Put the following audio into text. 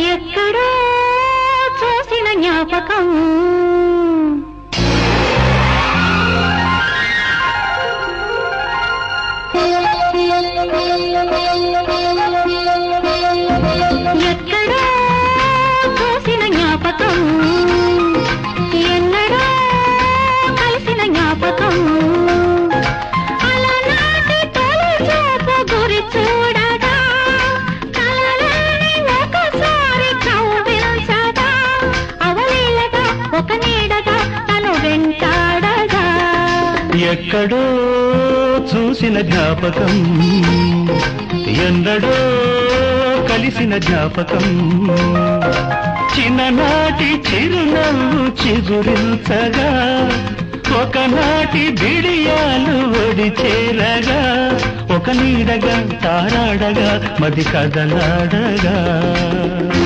ఎక్కడో చూసిన జ్ఞాపకం ఎక్కడో చూసిన జ్ఞాపకం ఎన్నడో కలిసిన జ్ఞాపకం అలనాటి తొలి చూపు గురి చూడగా కలలని ఒకసారి కవ్వించగా అవలీలగా ఒక నీడగా తను వెంటాడగా ఎక్కడో చూసిన జ్ఞాపకం ఎన్నడో కలిసిన జ్ఞాపకం చిన్ననాటి చిరునవ్వు చిగురించగా ఒకనాటి బిడియాలు ఒడి చేరగా ఒక నీడగా తారాడగా మది కదలాడగా